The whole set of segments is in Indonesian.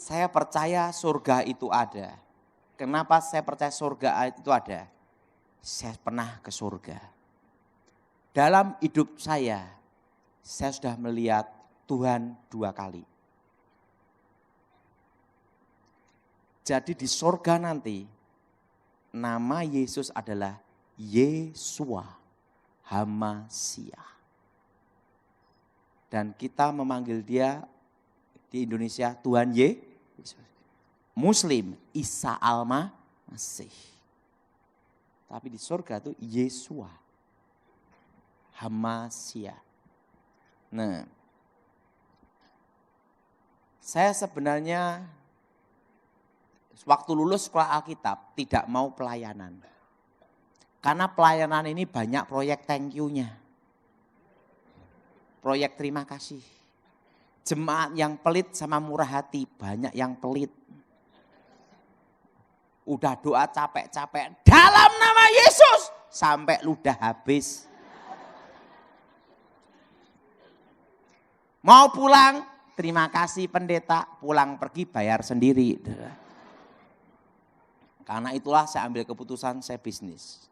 Saya percaya surga itu ada. Kenapa saya percaya surga itu ada? Saya pernah ke surga. Dalam hidup saya sudah melihat Tuhan 2 kali. Jadi di surga nanti, nama Yesus adalah Yesua Hamasyah. Dan kita memanggil dia di Indonesia Tuhan Yesus. Muslim Isa Al-Masih. Tapi di surga itu Yesua Hamasyah. Nah, saya sebenarnya waktu lulus sekolah Alkitab tidak mau pelayanan. Karena pelayanan ini banyak proyek thank you-nya. Proyek terima kasih. Jemaat yang pelit sama murah hati, banyak yang pelit. Udah doa capek-capek, dalam nama Yesus, sampai ludah habis. Mau pulang, terima kasih pendeta, pulang pergi bayar sendiri. Karena itulah saya ambil keputusan saya bisnis.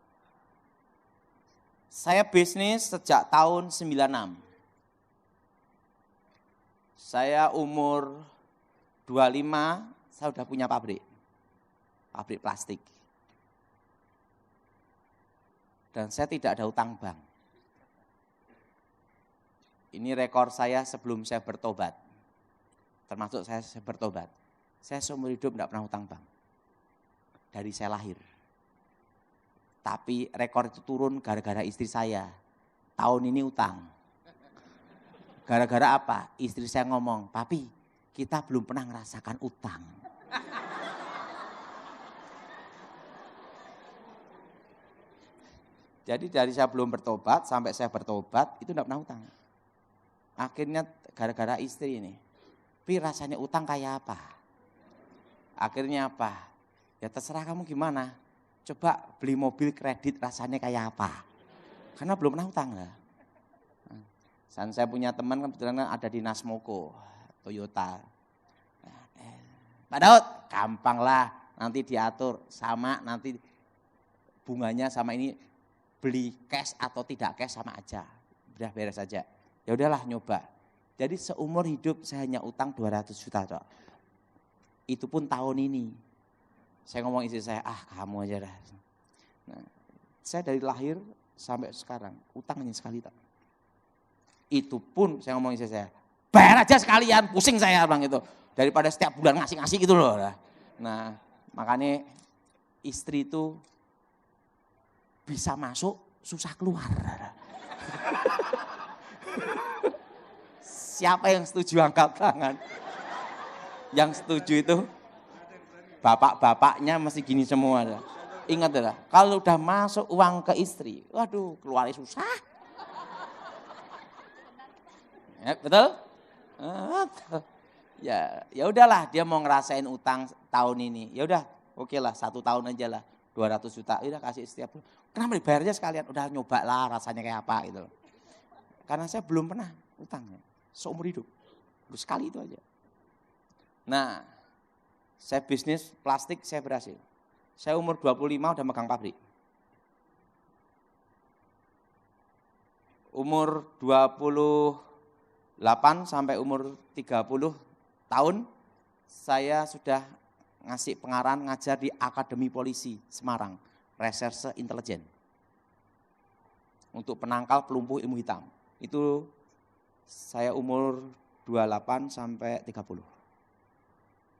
Saya bisnis sejak tahun 96. Saya umur 25, saya udah punya pabrik plastik. Dan saya tidak ada utang bank. Ini rekor saya sebelum saya bertobat. Termasuk saya bertobat. Saya seumur hidup tidak pernah utang bank. Dari saya lahir. Tapi rekor itu turun gara-gara istri saya. Tahun ini utang. Gara-gara apa? Istri saya ngomong, papi kita belum pernah ngerasakan utang. Jadi dari saya belum bertobat sampai saya bertobat itu tidak pernah utang. Akhirnya gara-gara istri ini. Pi rasanya utang kayak apa? Akhirnya apa? Ya terserah kamu gimana. Coba beli mobil kredit rasanya kayak apa? Karena belum pernah utang lah. Dan saya punya teman kebetulan ada di Nasmoko, Toyota. Pak Daud, gampang lah, nanti diatur sama nanti bunganya sama ini beli cash atau tidak cash sama aja, udah beres aja. Ya udahlah nyoba. Jadi seumur hidup saya hanya utang 200 juta Dok. Itu pun tahun ini. Saya ngomong istri saya, kamu aja dah. Nah, saya dari lahir sampai sekarang utang hanya sekali Dok. Itu pun saya ngomong istri saya, bayar aja sekalian, pusing saya bilang gitu. Daripada setiap bulan ngasih-ngasih gitu loh. Nah, makanya istri itu bisa masuk, susah keluar. Siapa yang setuju angkat tangan? Yang setuju itu bapak-bapaknya mesti gini semua. Ingat adalah, kalau udah masuk uang ke istri, waduh keluarnya susah. Ya, betul? Ya udahlah dia mau ngerasain utang tahun ini. Ya udah, oke lah 1 tahun aja lah 200 juta. Ya udah kasih setiap bulan. Kenapa dibayarnya sekalian? Udah nyoba lah rasanya kayak apa gitu. Karena saya belum pernah utangnya seumur hidup. Baru sekali itu aja. Nah, saya bisnis plastik saya berhasil. Saya umur 25 udah megang pabrik. Umur 28 sampai umur 30 tahun saya sudah ngasih pengarahan ngajar di Akademi Polisi Semarang, Reserse Intelijen. Untuk penangkal pelumpuh ilmu hitam. Itu saya umur 28 sampai 30.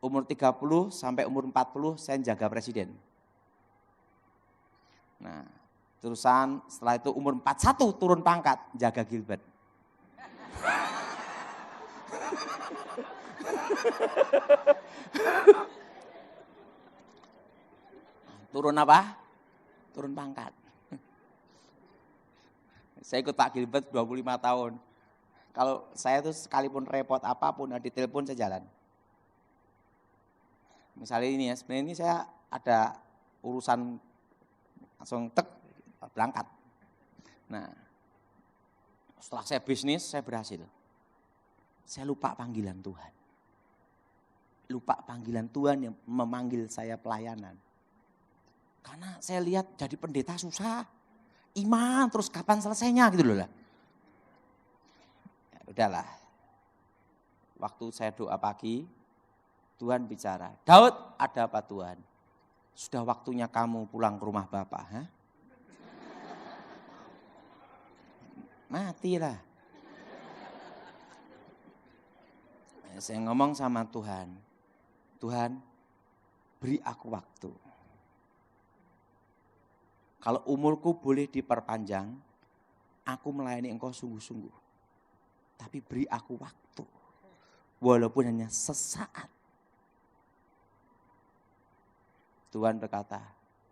Umur 30 sampai umur 40 saya jaga presiden. Nah, terusan setelah itu umur 41 turun pangkat jaga Gilbert. Turun apa? Turun pangkat. Saya ikut Pak Gilbert 25 tahun. Kalau saya tuh sekalipun repot apapun, ditelepon saya jalan. Misalnya ini ya, sebenarnya ini saya ada urusan langsung berangkat. Nah, setelah saya bisnis, saya berhasil. Saya lupa panggilan Tuhan. lupa panggilan Tuhan yang memanggil saya pelayanan. Karena saya lihat jadi pendeta susah. Iman terus kapan selesainya gitu loh lah. Ya, udahlah. Waktu saya doa pagi, Tuhan bicara, Daud, ada apa Tuhan? Sudah waktunya kamu pulang ke rumah Bapak. Ha? Matilah. Saya ngomong sama Tuhan, Tuhan beri aku waktu. Kalau umurku boleh diperpanjang, aku melayani Engkau sungguh-sungguh. Tapi beri aku waktu, walaupun hanya sesaat. Tuhan berkata,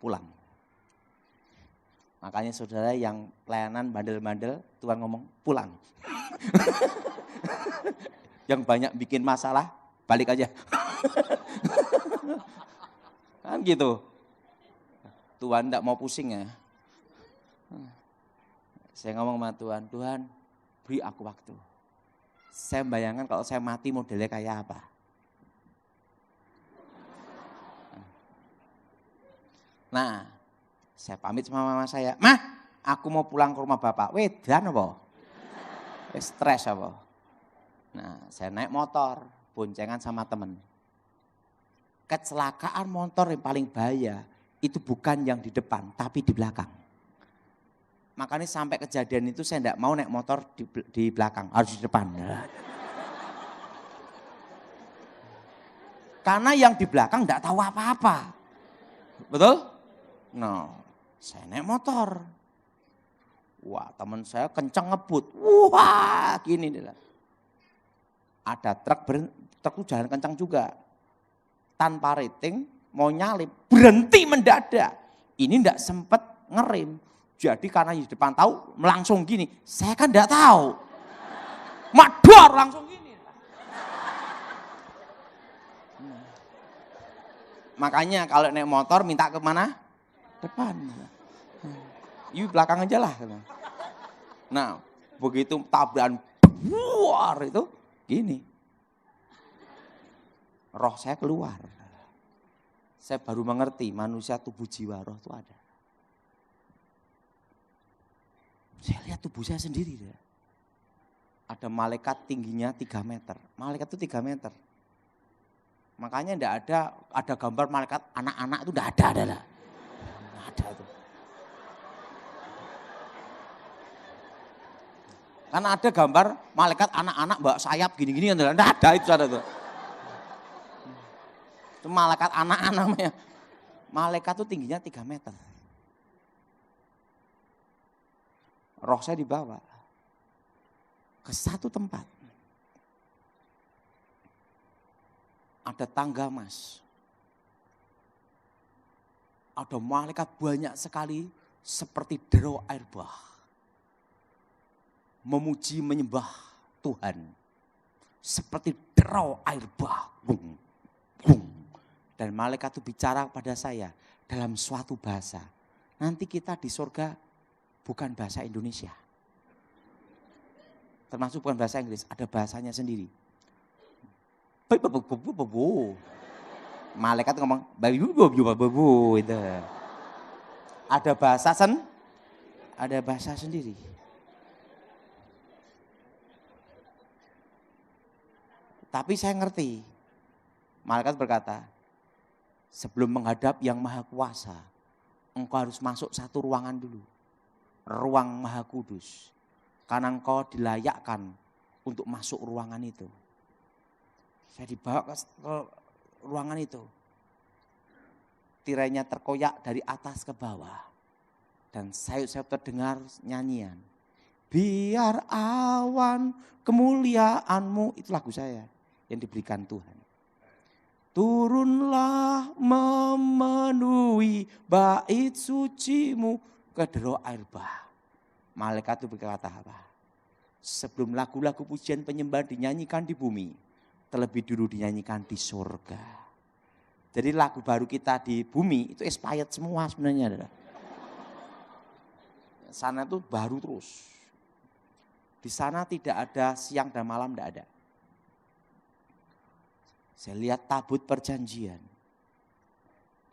pulang. Makanya saudara yang pelayanan bandel-bandel, Tuhan ngomong, pulang. Yang banyak bikin masalah, balik aja. Kan gitu. Tuhan tidak mau pusing ya. Saya ngomong sama Tuhan, Tuhan beri aku waktu. Saya bayangkan kalau saya mati modelnya kayak apa. Nah, saya pamit sama mama saya, Mah, aku mau pulang ke rumah Bapak. Wedan apa? Stres apa? Nah, saya naik motor, boncengan sama temen. Kecelakaan motor yang paling bahaya, itu bukan yang di depan, tapi di belakang. Makanya sampai kejadian itu saya tidak mau naik motor di belakang, harus di depan. Karena yang di belakang tidak tahu apa-apa. Betul? No, saya naik motor. Wah, teman saya kencang ngebut. Wah, gini deh. Ada truk itu jalan kencang juga. Tanpa rating, mau nyalip, berhenti mendadak. Ini enggak sempat ngerem. Jadi karena di depan tahu, langsung gini. Saya kan enggak tahu. Mador langsung gini. Makanya kalau naik motor minta ke mana? Depan. Yuk belakang aja lah. Nah, begitu tabrakan buar itu gini. Roh saya keluar. Saya baru mengerti manusia tubuh jiwa roh itu ada. Saya lihat tubuh saya sendiri. Ada malaikat tingginya 3 meter. Malaikat itu 3 meter. Makanya enggak ada gambar malaikat anak-anak itu enggak ada lah. Enggak ada itu. Karena ada gambar malaikat anak-anak bawa sayap gini-gini, enggak ada itu ada tuh. Itu malaikat anak-anak namanya. Malaikat itu tingginya 3 meter. Roh saya dibawa ke satu tempat. Ada tangga emas. Ada malaikat banyak sekali seperti derau air bah. Memuji menyembah Tuhan. Seperti derau air bah. Bung, bung. Dan malaikat itu bicara pada saya dalam suatu bahasa. Nanti kita di surga bukan bahasa Indonesia. Termasuk bukan bahasa Inggris, ada bahasanya sendiri. Malaikat ngomong, itu. Ada bahasa sendiri. Tapi saya ngerti. Malaikat berkata, sebelum menghadap yang maha kuasa, engkau harus masuk satu ruangan dulu. Ruang maha kudus. Karena engkau dilayakkan untuk masuk ruangan itu. Saya dibawa ke ruangan itu. Tirainya terkoyak dari atas ke bawah. Dan saya terdengar nyanyian. Biar awan kemuliaanmu, itu lagu saya yang diberikan Tuhan. Turunlah memenuhi bait sucimu ke derau air bah. Malaikat itu berkata apa? Sebelum lagu-lagu pujian penyembahan dinyanyikan di bumi, terlebih dulu dinyanyikan di surga. Jadi lagu baru kita di bumi itu expired semua sebenarnya. Sana itu baru terus. Di sana tidak ada siang dan malam, tidak ada. Saya lihat tabut perjanjian.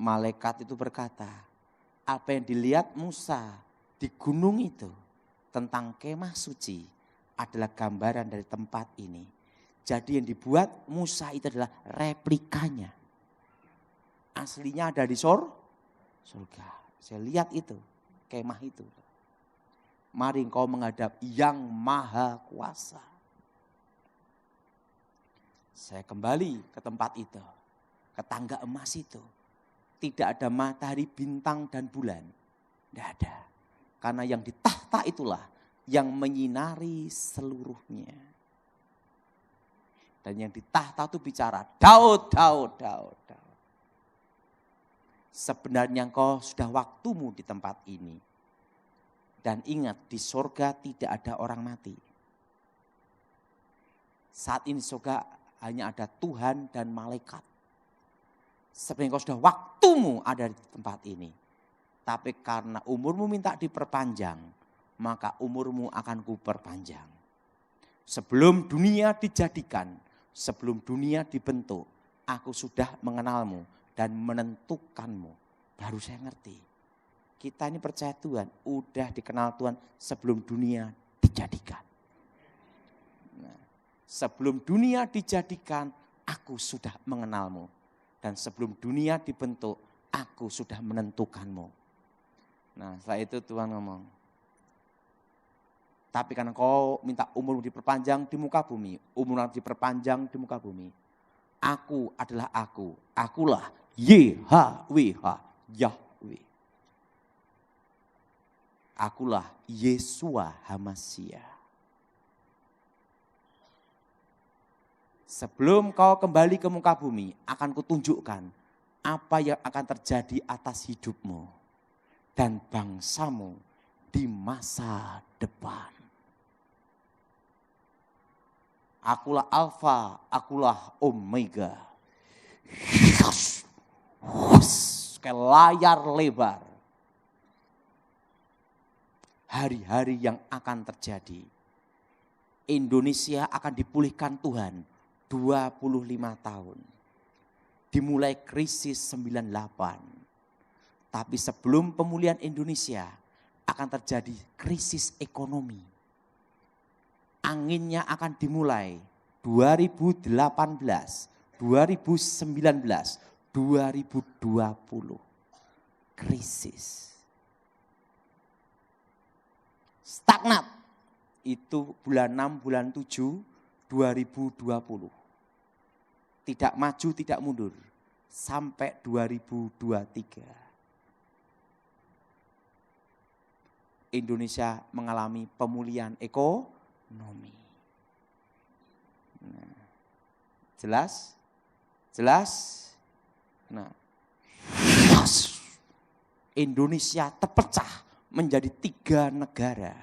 Malaikat itu berkata, apa yang dilihat Musa di gunung itu tentang kemah suci adalah gambaran dari tempat ini. Jadi yang dibuat Musa itu adalah replikanya. Aslinya ada di surga. Saya lihat itu, kemah itu. Mari engkau menghadap yang maha kuasa. Saya kembali ke tempat itu, ke tangga emas itu. Tidak ada matahari, bintang, dan bulan. Tidak ada. Karena yang di tahta itulah yang menyinari seluruhnya. Dan yang di tahta itu bicara, Daud, Daud, Daud, Daud. Sebenarnya engkau sudah waktumu di tempat ini. Dan ingat, di surga tidak ada orang mati. Saat ini surga hanya ada Tuhan dan malaikat. Sebenarnya engkau sudah waktumu ada di tempat ini. Tapi karena umurmu minta diperpanjang, maka umurmu akan kuperpanjang. Sebelum dunia dijadikan, sebelum dunia dibentuk, aku sudah mengenalmu dan menentukanmu. Baru saya ngerti. Kita ini percaya Tuhan, udah dikenal Tuhan sebelum dunia dijadikan. Nah, sebelum dunia dijadikan, aku sudah mengenalmu. Dan sebelum dunia dibentuk, aku sudah menentukanmu. Nah, setelah itu Tuhan ngomong, tapi karena kau minta umurmu diperpanjang di muka bumi, umurmu diperpanjang di muka bumi. Aku adalah aku, akulah YHWH, Yahweh. Akulah Yesua Hamasia. Sebelum kau kembali ke muka bumi, akan kutunjukkan apa yang akan terjadi atas hidupmu dan bangsamu di masa depan. Akulah Alfa, akulah Omega. Kayak layar lebar. Hari-hari yang akan terjadi. Indonesia akan dipulihkan Tuhan 25 tahun. Dimulai krisis 98. Tapi sebelum pemulihan Indonesia akan terjadi krisis ekonomi. Anginnya akan dimulai 2018, 2019, 2020. Krisis. Stagnat. Itu bulan 6, bulan 7, 2020. Tidak maju, tidak mundur. Sampai 2023. Indonesia mengalami pemulihan ekonomi. Nah, jelas? Jelas? Nah, Indonesia terpecah menjadi 3 negara.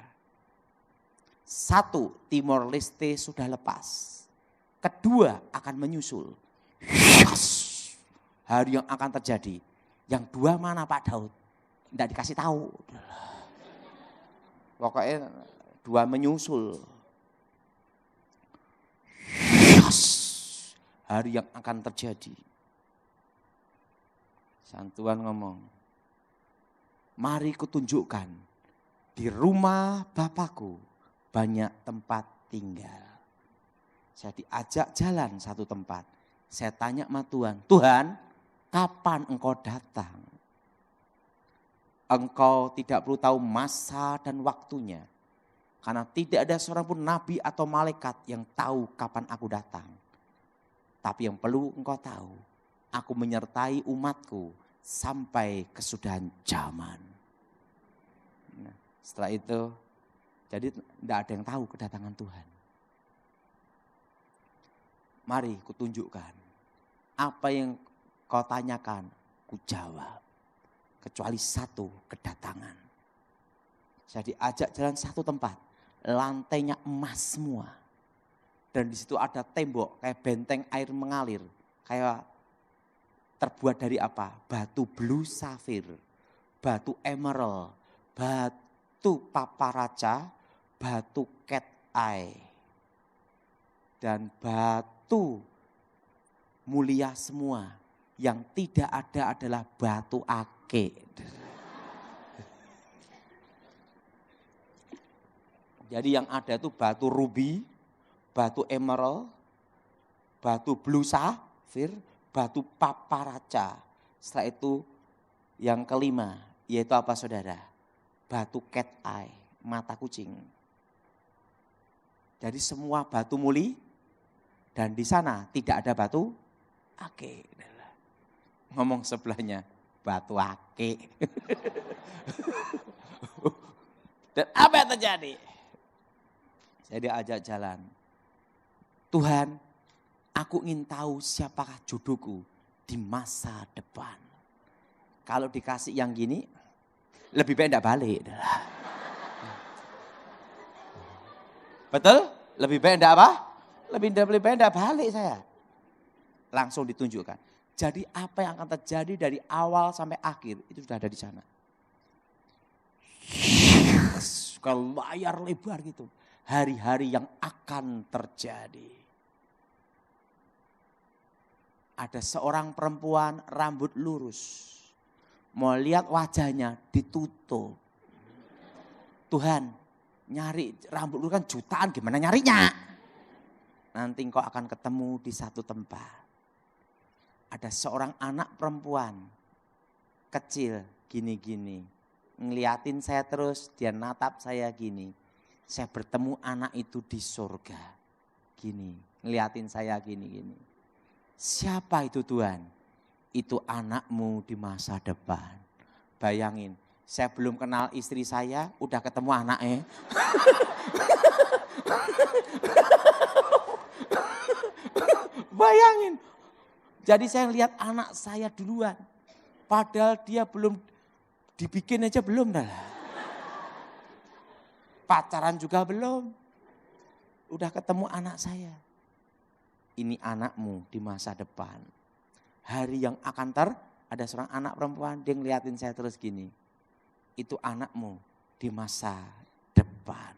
1, Timor Leste sudah lepas. Kedua akan menyusul. Hari yang akan terjadi. Yang 2 mana Pak Daud? Tidak dikasih tahu. Pokoknya 2 menyusul. Hari yang akan terjadi. Santuan ngomong, mari kutunjukkan di rumah Bapakku banyak tempat tinggal. Saya diajak jalan satu tempat. Saya tanya sama Tuhan, Tuhan, kapan engkau datang? Engkau tidak perlu tahu masa dan waktunya. Karena tidak ada seorang pun nabi atau malaikat yang tahu kapan aku datang. Tapi yang perlu engkau tahu, aku menyertai umatku sampai kesudahan zaman. Nah, setelah itu, jadi tidak ada yang tahu kedatangan Tuhan. Mari kutunjukkan. Apa yang kau tanyakan, ku jawab. Kecuali 1 kedatangan. Saya diajak jalan satu tempat. Lantainya emas semua. Dan di situ ada tembok kayak benteng air mengalir. Kayak terbuat dari apa? Batu blue sapphire, batu emerald, batu paparaca, batu cat eye. Dan batu mulia semua. Yang tidak ada adalah batu akik. Jadi yang ada itu batu rubi, batu emerald, batu blue sapphire, batu paparaca. Setelah itu yang kelima, yaitu apa saudara? Batu cat eye, mata kucing. Jadi semua batu muli dan di sana tidak ada batu akik. Ngomong sebelahnya, batu akik. Dan apa yang terjadi? Saya diajak jalan. Tuhan, aku ingin tahu siapakah jodohku di masa depan. Kalau dikasih yang gini, lebih baik enggak balik. Betul? Lebih baik enggak apa? Lebih baik enggak balik saya. Langsung ditunjukkan. Jadi apa yang akan terjadi dari awal sampai akhir, itu sudah ada di sana. Ke layar lebar gitu. Hari-hari yang akan terjadi. Ada seorang perempuan rambut lurus. Mau lihat wajahnya ditutup. Tuhan, nyari rambut lurus kan jutaan, gimana nyarinya? Nanti engkau akan ketemu di satu tempat. Ada seorang anak perempuan kecil gini-gini. Ngeliatin saya terus, dia natap saya gini. Saya bertemu anak itu di surga. Gini, ngeliatin saya gini-gini. Siapa itu Tuhan? Itu anakmu di masa depan. Bayangin, saya belum kenal istri saya, udah ketemu anaknya. Bayangin. Jadi saya lihat anak saya duluan. Padahal dia belum dibikin aja belum dah. Pacaran juga belum. Udah ketemu anak saya. Ini anakmu di masa depan. Hari yang akan ada seorang anak perempuan, dia ngeliatin saya terus gini. Itu anakmu di masa depan.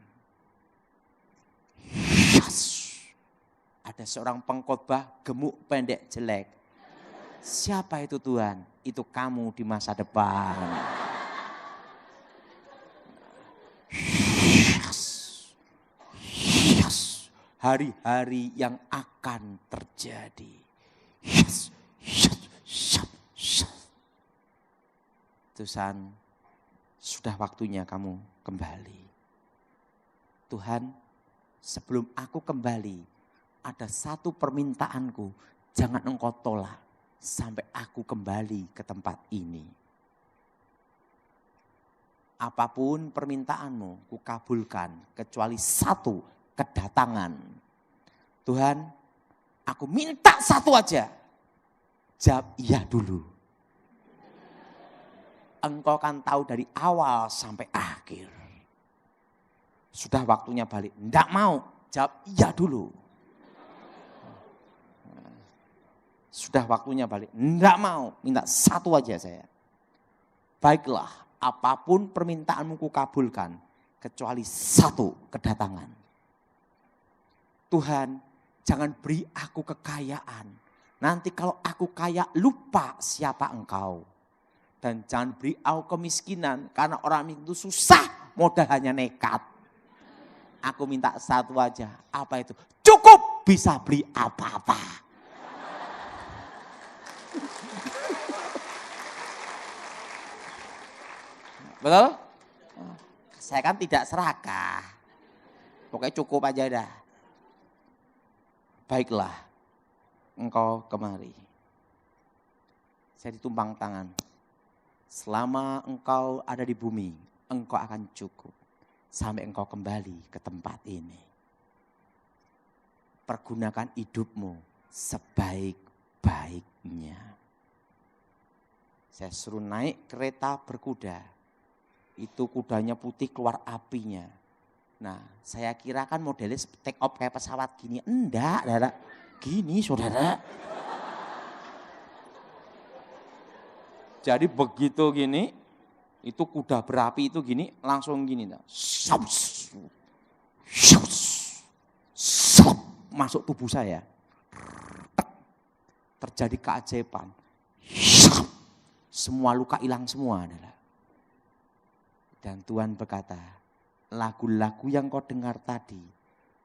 Yes. Ada seorang pengkhotbah gemuk, pendek, jelek. Siapa itu Tuhan? Itu kamu di masa depan. Yes. Hari-hari yang akan terjadi. Yes. Tuhan, sudah waktunya kamu kembali. Tuhan, sebelum aku kembali, ada satu permintaanku, jangan engkau tolak sampai aku kembali ke tempat ini. Apapun permintaanmu, ku kabulkan kecuali satu, kedatangan. Tuhan, aku minta satu aja. Jawab iya dulu. Engkau kan tahu dari awal sampai akhir. Sudah waktunya balik. Enggak mau, jawab iya dulu. Sudah waktunya balik. Enggak mau, minta satu aja saya. Baiklah, apapun permintaanmu ku kabulkan. Kecuali satu, kedatangan. Tuhan, jangan beri aku kekayaan. Nanti kalau aku kaya, lupa siapa engkau. Dan jangan beri aku kemiskinan, karena orang itu susah, modal hanya nekat. Aku minta satu aja, apa itu? Cukup bisa beli apa-apa. Betul? Saya kan tidak serakah. Pokoknya cukup aja dah. Baiklah, engkau kemari. Saya ditumpang tangan. Selama engkau ada di bumi, engkau akan cukup. Sampai engkau kembali ke tempat ini. Pergunakan hidupmu sebaik-baiknya. Saya suruh naik kereta berkuda. Itu kudanya putih keluar apinya. Nah, saya kira kan modelnya take off kayak pesawat gini. Enggak, saudara. Gini, saudara. Jadi begitu gini, itu kuda berapi itu gini, langsung gini. Masuk tubuh saya. terjadi keajaiban. Semua luka hilang semua. Dan Tuhan berkata, lagu-lagu yang kau dengar tadi,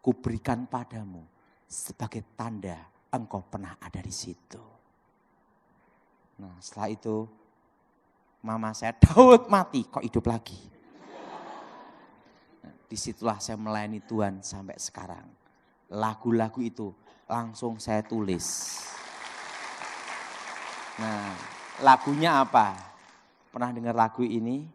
kuberikan padamu sebagai tanda engkau pernah ada di situ. Nah setelah itu, mama saya, Daud mati, kok hidup lagi. Nah, disitulah saya melayani Tuhan sampai sekarang. Lagu-lagu itu langsung saya tulis. Nah, lagunya apa? Pernah dengar lagu ini?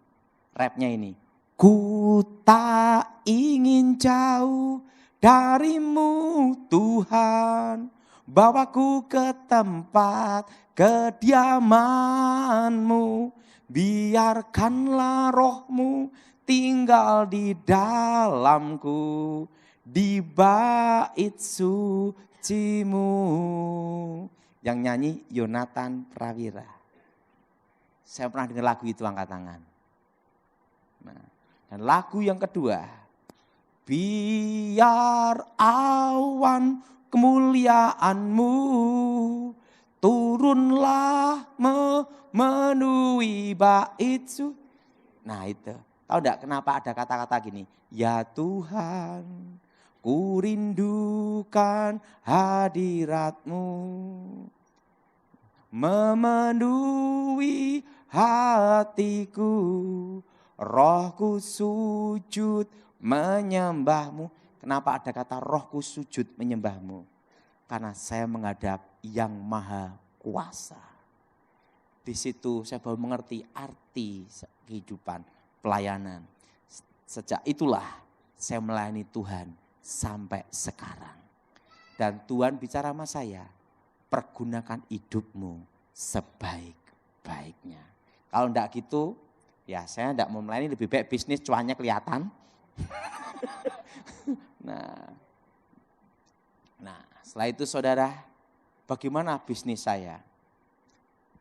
Rapnya ini. Ku tak ingin jauh darimu Tuhan, bawaku ke tempat kediamanmu, biarkanlah rohmu tinggal di dalamku, di bait sucimu. Yang nyanyi Yonatan Prawira. Saya pernah dengar lagu itu, angkat tangan. Nah, dan lagu yang kedua, biar awan kemuliaanmu turunlah memenuhi bait suci. Nah itu, tahu enggak kenapa ada kata-kata gini? Ya Tuhan, ku rindukan hadirat-Mu, memenuhi hatiku, rohku sujud menyembah-Mu. Kenapa ada kata rohku sujud menyembah-Mu? Karena saya menghadap yang maha kuasa. Di situ saya baru mengerti arti kehidupan, pelayanan. Sejak itulah saya melayani Tuhan sampai sekarang. Dan Tuhan bicara sama saya, pergunakan hidupmu sebaik-baiknya. Kalau enggak gitu, ya saya enggak mau melayani, lebih baik bisnis cuannya kelihatan. Nah, setelah itu saudara, bagaimana bisnis saya?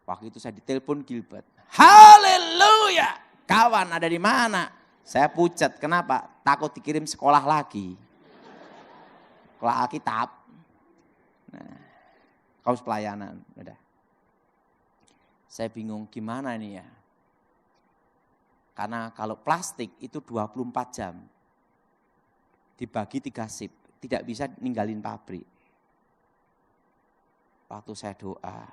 Waktu itu saya ditelepon Gilbert. Haleluya! Kawan ada di mana? Saya pucat, kenapa? Takut dikirim sekolah lagi. Sekolah Alkitab. Nah, kaus pelayanan, udah. Saya bingung gimana ini ya. Karena kalau plastik itu 24 jam. Dibagi 3 shift, tidak bisa ninggalin pabrik. Waktu saya doa,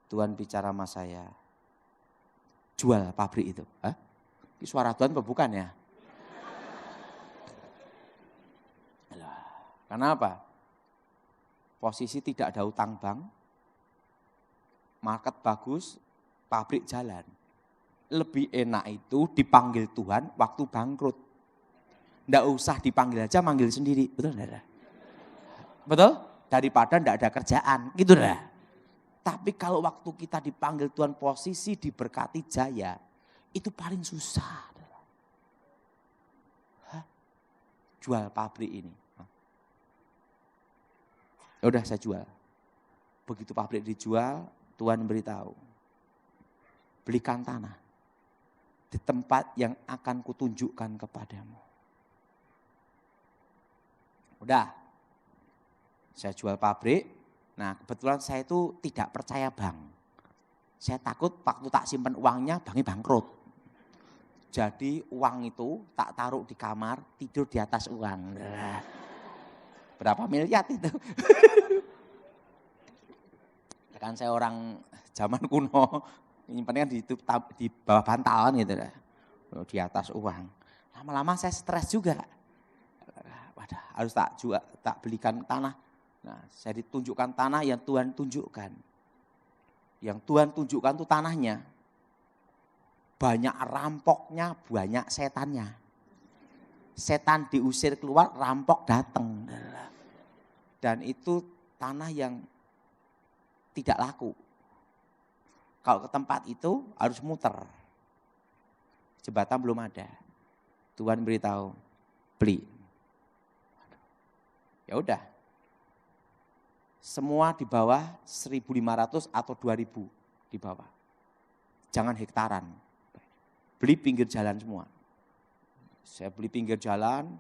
Tuhan bicara sama saya, jual pabrik itu. Hah? Ini suara Tuhan apa bukan ya? Kenapa? Posisi tidak ada utang bank, market bagus, pabrik jalan. Lebih enak itu dipanggil Tuhan waktu bangkrut. Nggak usah dipanggil aja, manggil sendiri. Betul enggak? Betul? Daripada enggak ada kerjaan, gitu dah. Tapi kalau waktu kita dipanggil Tuhan, posisi diberkati jaya, itu paling susah. Hah? Jual pabrik ini. Ya udah saya jual. Begitu pabrik dijual, Tuhan beritahu, belikan tanah di tempat yang akan kutunjukkan kepadamu. Udah, saya jual pabrik. Nah kebetulan saya itu tidak percaya bank. Saya takut waktu tak simpan uangnya banknya bangkrut. Jadi uang itu tak taruh di kamar, tidur di atas uang. Berapa miliar itu? Kan saya orang zaman kuno, nyimpannya di bawah bantalan gitu. Di atas uang. Lama-lama saya stres juga. Wadah, harus tak belikan tanah. Nah, saya ditunjukkan tanah yang Tuhan tunjukkan. Yang Tuhan tunjukkan itu tanahnya. Banyak rampoknya, banyak setannya. Setan diusir keluar, rampok datang. Dan itu tanah yang tidak laku. Kalau ke tempat itu harus muter. Jembatan belum ada. Tuhan beritahu, beli. Ya udah. Semua di bawah 1.500 atau 2.000 di bawah. Jangan hektaran. Beli pinggir jalan semua. Saya beli pinggir jalan,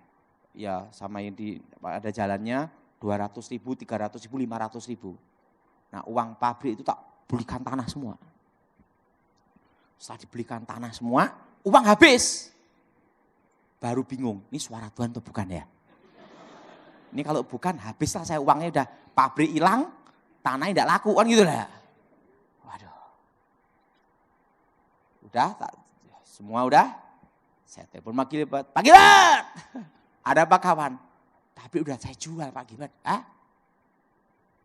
ya sama yang ada jalannya 200.000, 300.000, 500.000. Nah uang pabrik itu tak belikan tanah semua. Setelah dibelikan tanah semua, uang habis. Baru bingung, ini suara Tuhan atau bukan ya? Ini kalau bukan, habislah saya uangnya udah pabrik hilang, tanahnya tidak laku kan gitu lah. Waduh. Udah, semua udah. Saya telepon Pak Gilbert. Pak Gilbert, ada apa kawan? Tapi udah saya jual Pak Gilbert. Ah?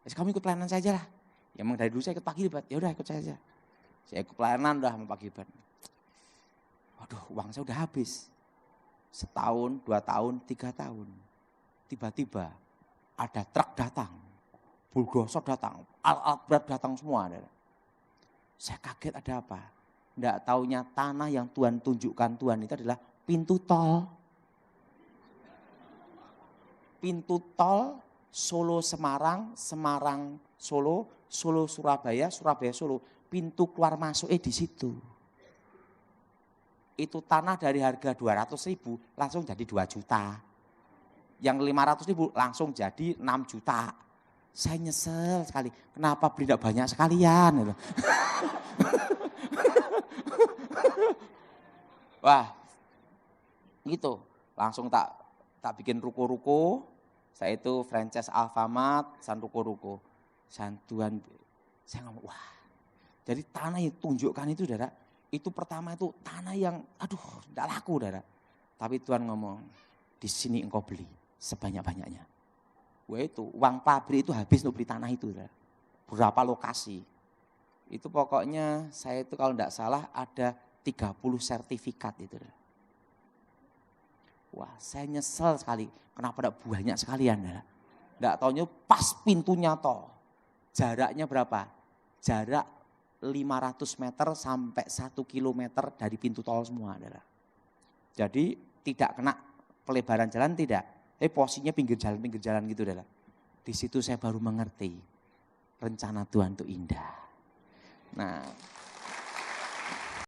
Kamu ikut pelayanan saya aja lah. Ya emang dari dulu saya ikut Pak Gilbert, ya udah ikut saya aja. Saya ikut pelayanan udah sama Pak Gilbert. Waduh, uang saya udah habis. Setahun, 2 tahun, 3 tahun. Tiba-tiba ada truk datang, bulldozer datang, alat-alat berat datang semua. Saya kaget ada apa? Nggak taunya tanah yang Tuhan tunjukkan Tuhan itu adalah pintu tol. Pintu tol Solo Semarang, Semarang Solo, Solo Surabaya, Surabaya Solo. Pintu keluar masuknya di situ. Itu tanah dari harga 200.000 langsung jadi 2 juta. Yang 500.000 langsung jadi 6 juta. Saya nyesel sekali. Kenapa beli tidak banyak sekalian? Wah, gitu. Langsung tak bikin ruko-ruko. Saya itu franchise Alfamart, san ruko-ruko. Santuan, saya ngomong, wah. Jadi tanah yang tunjukkan itu, saudara, itu pertama itu tanah yang, aduh, tidak laku, saudara. Tapi Tuhan ngomong, di sini engkau beli sebanyak-banyaknya. Wah itu, uang pabrik itu habis untuk beli tanah itu, saudara. Berapa lokasi. Itu pokoknya saya itu kalau tidak salah ada 30 sertifikat itu. Saudara. Wah saya nyesel sekali, kenapa tidak banyak sekalian. Tidak taunya pas pintunya tol. Jaraknya berapa? Jarak 500 meter sampai 1 kilometer dari pintu tol semua. Jadi tidak kena pelebaran jalan tidak. Posisinya pinggir jalan gitu. Di situ saya baru mengerti rencana Tuhan itu indah. Nah.